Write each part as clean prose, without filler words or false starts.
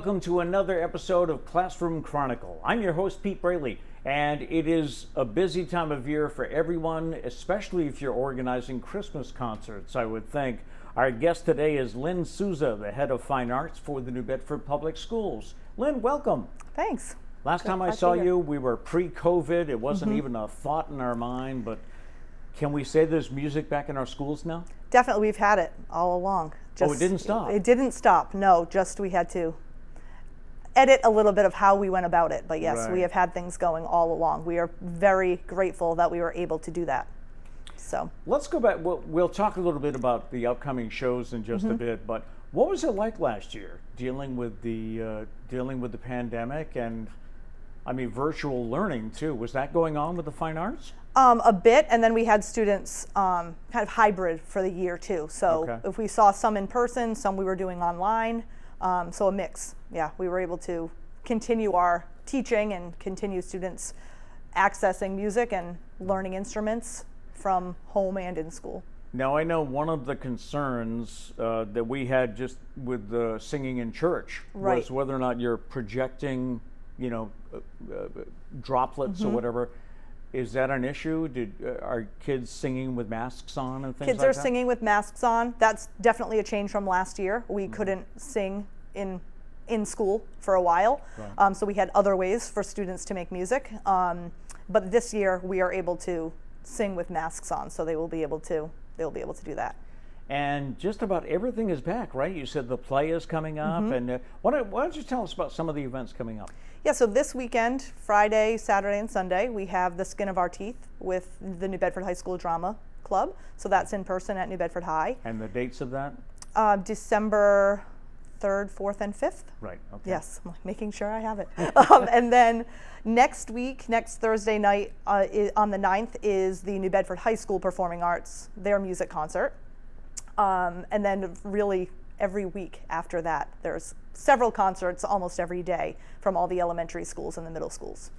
welcome to another episode of Classroom Chronicle. I'm your host, Pete Braley, and it is a busy time of year for everyone, especially if you're organizing Christmas concerts, I would think. Our guest today is Lynn Souza, the head of Fine Arts for the New Bedford Public Schools. Lynn, welcome. Thanks. Last time I saw you, we were pre-COVID. It wasn't even a thought in our mind, but can we say there's music back in our schools now? Definitely, we've had it all along. It didn't stop? It didn't stop, no, just we had to edit a little bit of how we went about it. But yes, Right. We have had things going all along. We are very grateful that we were able to do that. So Let's go back. We'll talk a little bit about the upcoming shows in just a bit, but what was it like last year dealing with the pandemic and, I mean, virtual learning too? Was that going on with the fine arts? a bit, and then we had students kind of hybrid for the year too. So Okay. if we saw some in person, some we were doing online, so a mix. Yeah, we were able to continue our teaching and continue students accessing music and learning instruments from home and in school. Now, I know one of the concerns that we had just with the singing in church was Right. whether or not you're projecting, droplets or whatever. Is that an issue? Are kids singing with masks on and things Kids like are that? singing with masks on. That's definitely a change from last year. We couldn't sing in school for a while, Right. so we had other ways for students to make music. But this year we are able to sing with masks on, so they will be able to do that. And just about everything is back, right? You said the play is coming up, and why don't you tell us about some of the events coming up? Yeah, so this weekend, Friday, Saturday, and Sunday, we have The Skin of Our Teeth with the New Bedford High School Drama Club. So that's in person at New Bedford High. And the dates of that? December 3rd, 4th, and 5th. Right, okay. Yes, I'm making sure I have it. And then next Thursday night, on the 9th, is the New Bedford High School Performing Arts, their music concert. And then really every week after that, there's several concerts almost every day from all the elementary schools and the middle schools.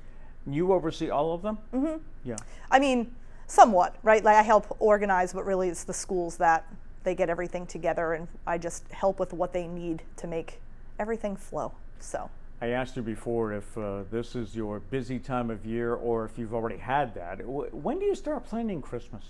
You oversee all of them? Mm-hmm. Yeah. I mean, somewhat, right? Like I help organize, but really it's the schools that they get everything together, and I just help with what they need to make everything flow. So I asked you before if this is your busy time of year or if you've already had that. When do you start planning Christmas?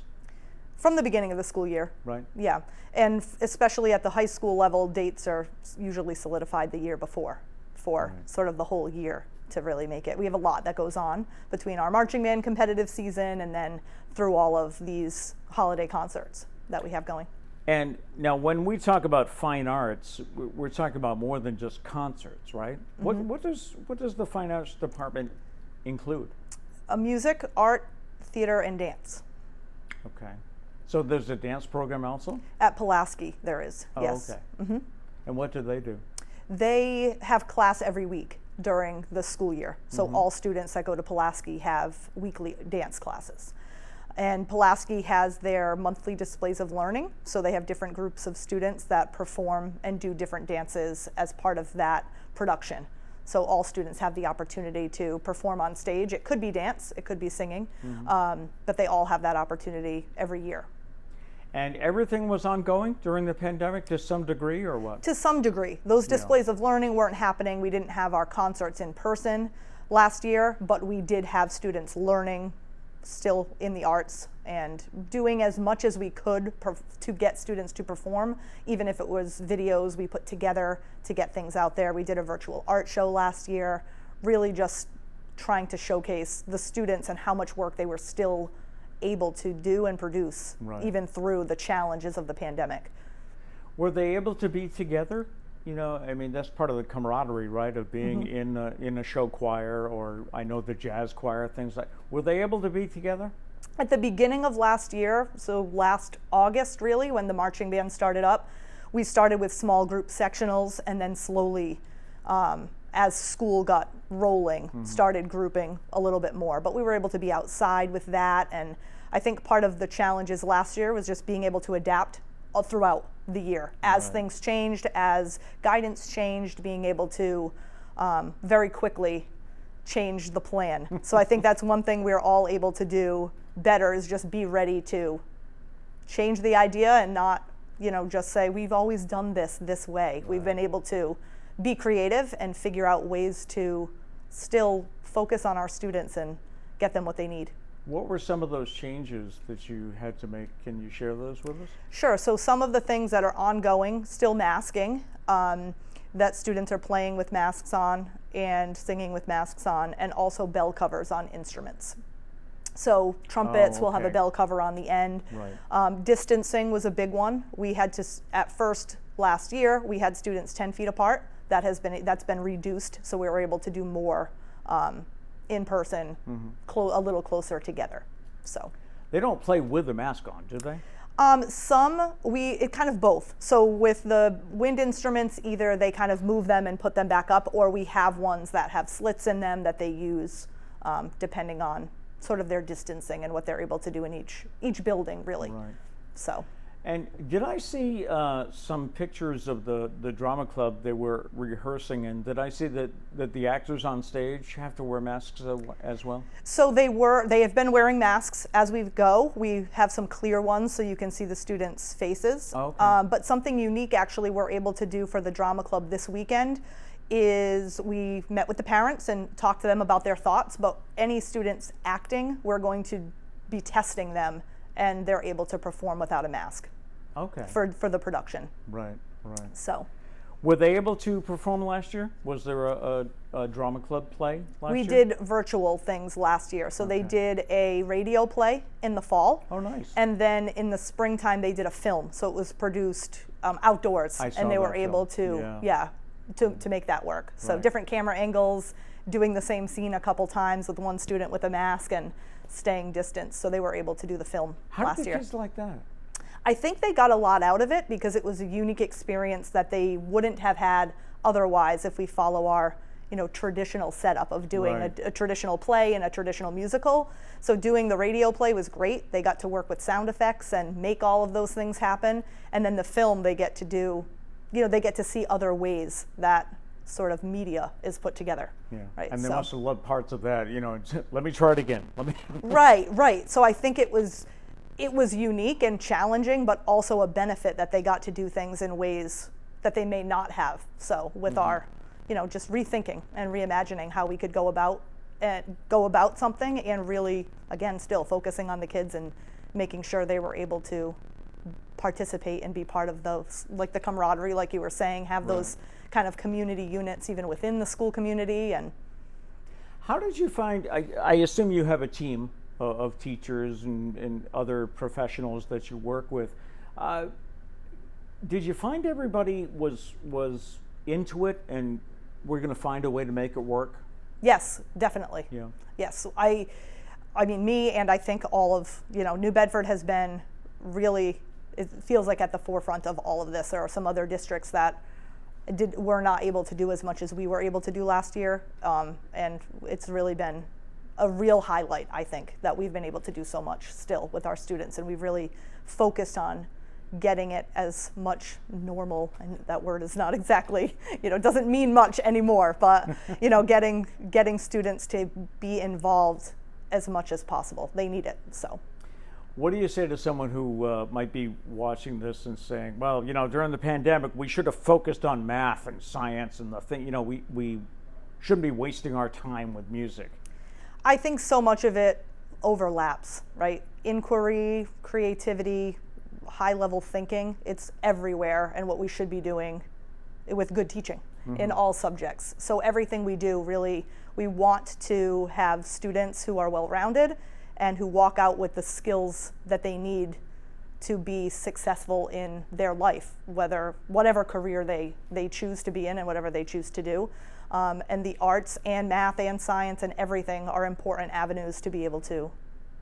from the beginning of the school year. Right. Yeah, and especially at the high school level, dates are usually solidified the year before for sort of the whole year to really make it. We have a lot that goes on between our marching band competitive season and then through all of these holiday concerts that we have going. And now when we talk about fine arts, we're talking about more than just concerts, right? What does the fine arts department include? Music, art, theater, and dance. Okay. So there's a dance program also? At Pulaski there is, Oh, yes. okay. And what do they do? They have class every week during the school year. So all students that go to Pulaski have weekly dance classes. And Pulaski has their monthly displays of learning. So they have different groups of students that perform and do different dances as part of that production. So all students have the opportunity to perform on stage. It could be dance, it could be singing, but they all have that opportunity every year. And everything was ongoing during the pandemic to some degree, or what? To some degree. Those displays of learning weren't happening. We didn't have our concerts in person last year, but we did have students learning still in the arts and doing as much as we could to get students to perform, even if it was videos we put together to get things out there. We did a virtual art show last year, really just trying to showcase the students and how much work they were still able to do and produce, even through the challenges of the pandemic. Were they able to be together? You know, I mean, that's part of the camaraderie, right, of being in a show choir, or I know the jazz choir, things like. Were they able to be together? At the beginning of last year, so last August really, when the marching band started up, we started with small group sectionals and then slowly, as school got rolling, started grouping a little bit more. But we were able to be outside with that, and I think part of the challenges last year was just being able to adapt throughout the year as things changed, as guidance changed, being able to very quickly change the plan. So I think that's one thing we're all able to do better, is just be ready to change the idea and not, just say we've always done this way. We've been able to be creative and figure out ways to still focus on our students and get them what they need. What were some of those changes that you had to make? Can you share those with us? Sure. So some of the things that are ongoing, still masking, that students are playing with masks on and singing with masks on, and also bell covers on instruments. So trumpets will have a bell cover on the end. Right. Distancing was a big one. We had to, at first last year, we had students 10 feet apart. That's been reduced, so we were able to do more in person, a little closer together. So they don't play with the mask on, do they? It kind of both. So with the wind instruments, either they kind of move them and put them back up, or we have ones that have slits in them that they use depending on sort of their distancing and what they're able to do in each building, really. Right. So. And did I see some pictures of the drama club they were rehearsing in? Did I see that the actors on stage have to wear masks as well? So they have been wearing masks as we go. We have some clear ones so you can see the students' faces. Okay. But something unique actually we're able to do for the drama club this weekend is we met with the parents and talked to them about their thoughts, but any students acting, we're going to be testing them and they're able to perform without a mask. Okay. For the production. Right. So. Were they able to perform last year? Was there a drama club play last year? We did virtual things last year. So they did a radio play in the fall. Oh, nice. And then in the springtime they did a film. So it was produced outdoors. And they were able to, to make that work. So different camera angles, doing the same scene a couple times with one student with a mask and staying distance. So they were able to do the film last year. How did kids like that? I think they got a lot out of it because it was a unique experience that they wouldn't have had otherwise if we follow our, traditional setup of doing a traditional play and a traditional musical. So doing the radio play was great. They got to work with sound effects and make all of those things happen. And then the film they get to do, they get to see other ways that sort of media is put together. Yeah. Right. And they must have loved parts of that, let me try it again. Right. So I think it was unique and challenging, but also a benefit that they got to do things in ways that they may not have. So with our, just rethinking and reimagining how we could go about something and really, again, still focusing on the kids and making sure they were able to participate and be part of those, like the camaraderie, like you were saying, have those kind of community units even within the school community. And how did you find, I assume you have a team of teachers and other professionals that you work with. Did you find everybody was into it and we're going to find a way to make it work? Yes, definitely. Yeah. Yes, I mean, me and I think all of, New Bedford has been really, it feels like at the forefront of all of this. There are some other districts that were not able to do as much as we were able to do last year, and it's really been a real highlight, I think, that we've been able to do so much still with our students, and we've really focused on getting it as much normal, and that word is not exactly, doesn't mean much anymore, but getting students to be involved as much as possible. They need it. So what do you say to someone who might be watching this and saying, well, during the pandemic we should have focused on math and science and the thing, we shouldn't be wasting our time with music? I think so much of it overlaps, right? Inquiry, creativity, high-level thinking, it's everywhere, and what we should be doing with good teaching in all subjects. So everything we do, really, we want to have students who are well-rounded and who walk out with the skills that they need to be successful in their life, whatever career they choose to be in and whatever they choose to do. And the arts and math and science and everything are important avenues to be able to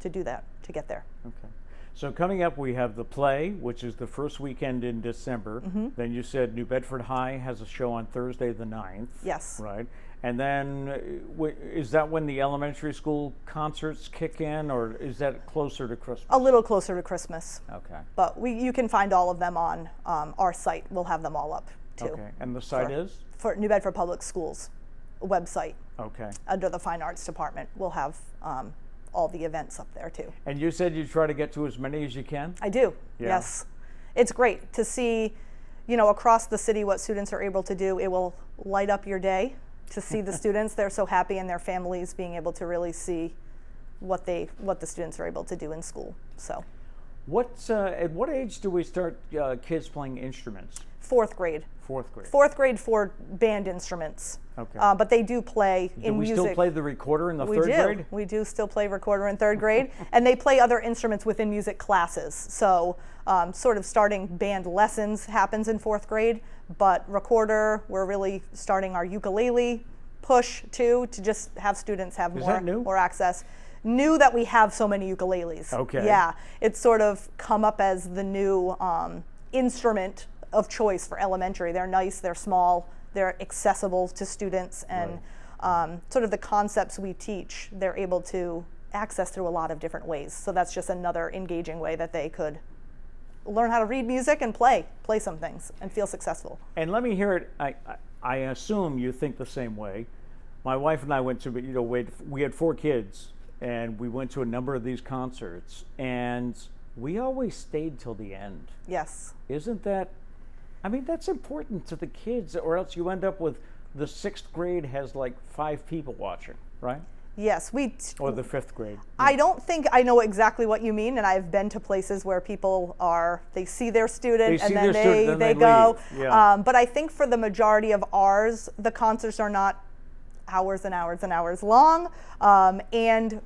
do that, to get there. Okay. So coming up, we have the play, which is the first weekend in December. Then you said New Bedford High has a show on Thursday the 9th. Yes. Right. And then is that when the elementary school concerts kick in, or is that closer to Christmas? A little closer to Christmas. Okay. But you can find all of them on our site. We'll have them all up too. Okay. And the site is? For New Bedford Public Schools website. Okay. Under the Fine Arts Department. We'll have all the events up there too. And you said you try to get to as many as you can? I do. Yeah. Yes. It's great to see, across the city, what students are able to do, it will light up your day to see the students. They're so happy, and their families being able to really see what the students are able to do in school. So, at what age do we start kids playing instruments? Fourth grade. Fourth grade For band instruments. Okay. But they do play in music. Do we still play the recorder in the third grade? We do still play recorder in third grade, and they play other instruments within music classes. So sort of starting band lessons happens in fourth grade, but recorder, we're really starting our ukulele push too, to just have students have more access. New that we have so many ukuleles. Okay. Yeah, it's sort of come up as the new instrument of choice for elementary. They're nice, they're small, they're accessible to students, and sort of the concepts we teach, they're able to access through a lot of different ways. So that's just another engaging way that they could learn how to read music and play some things and feel successful. And let me hear it. I assume you think the same way. My wife and I went to, we had 4 kids, and we went to a number of these concerts, and we always stayed till the end. Yes. Isn't that, that's important to the kids, or else you end up with the 6th grade has like 5 people watching, right? Yes, or the 5th grade. I don't think I know exactly what you mean, and I've been to places where people they see their student and then they go. Yeah. But I think for the majority of ours, the concerts are not hours and hours and hours long, and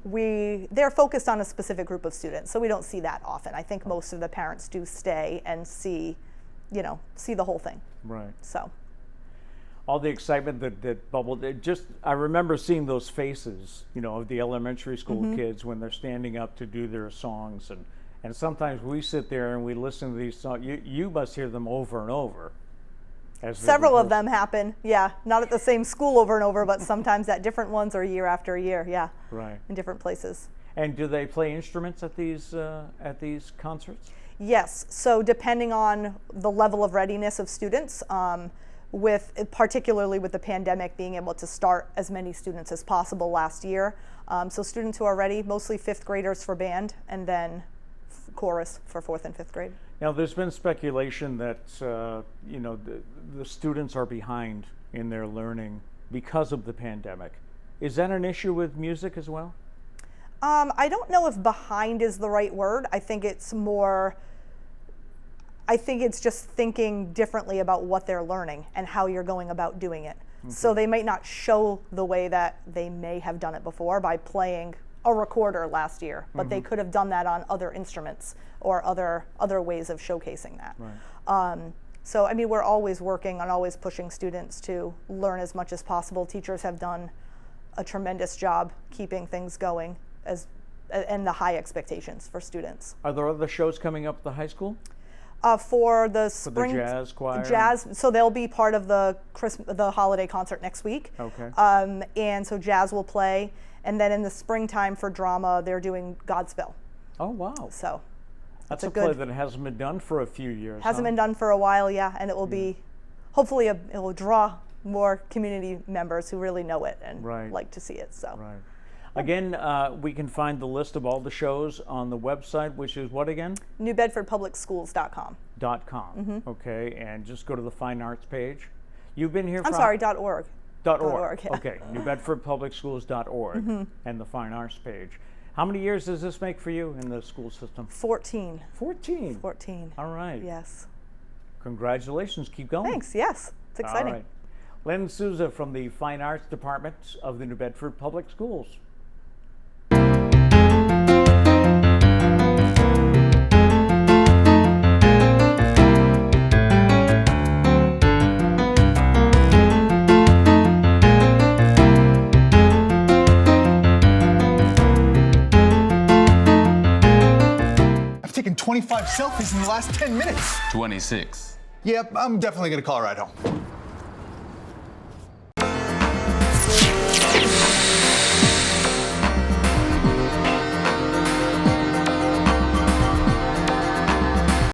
they're focused on a specific group of students, so we don't see that often. I think most of the parents do stay and see the whole thing. Right. So all the excitement that bubbled, I remember seeing those faces, of the elementary school kids when they're standing up to do their songs, and sometimes we sit there and we listen to these songs. You must hear them over and over. Several of them happen, yeah. Not at the same school over and over, but sometimes at different ones or year after year, yeah. Right. In different places. And do they play instruments at these concerts? Yes. So depending on the level of readiness of students, particularly with the pandemic being able to start as many students as possible last year. So students who are ready, mostly 5th graders for band, and then chorus for 4th and 5th grade. Now, there's been speculation that the students are behind in their learning because of the pandemic. Is that an issue with music as well? I don't know if behind is the right word. I think it's just thinking differently about what they're learning and how you're going about doing it. Okay. So they might not show the way that they may have done it before by playing a recorder last year, but they could have done that on other instruments or other ways of showcasing that. Right. So we're always working on always pushing students to learn as much as possible. Teachers have done a tremendous job keeping things going and the high expectations for students. Are there other shows coming up at the high school? For the spring, for the jazz choir? Jazz, so they'll be part of the holiday concert next week. Okay. And so jazz will play, and then in the springtime for drama, they're doing Godspell. Oh, wow. So that's a play that hasn't been done for a few years. Hasn't been done for a while, yeah, and it will be, hopefully it will draw more community members who really know it and like to see it. So. Right. Again, we can find the list of all the shows on the website, which is what again? NewBedfordPublicSchools.com. .com. Okay, and just go to the Fine Arts page. You've been here. .org. .org. Yeah. Okay, NewBedfordPublicSchools.org and the Fine Arts page. How many years does this make for you in the school system? 14. 14. 14. All right. Yes. Congratulations. Keep going. Thanks. Yes, it's exciting. All right. Lynn Souza from the Fine Arts Department of the New Bedford Public Schools. I've taken 25 selfies in the last 10 minutes. 26. Yep, I'm definitely gonna call a ride home.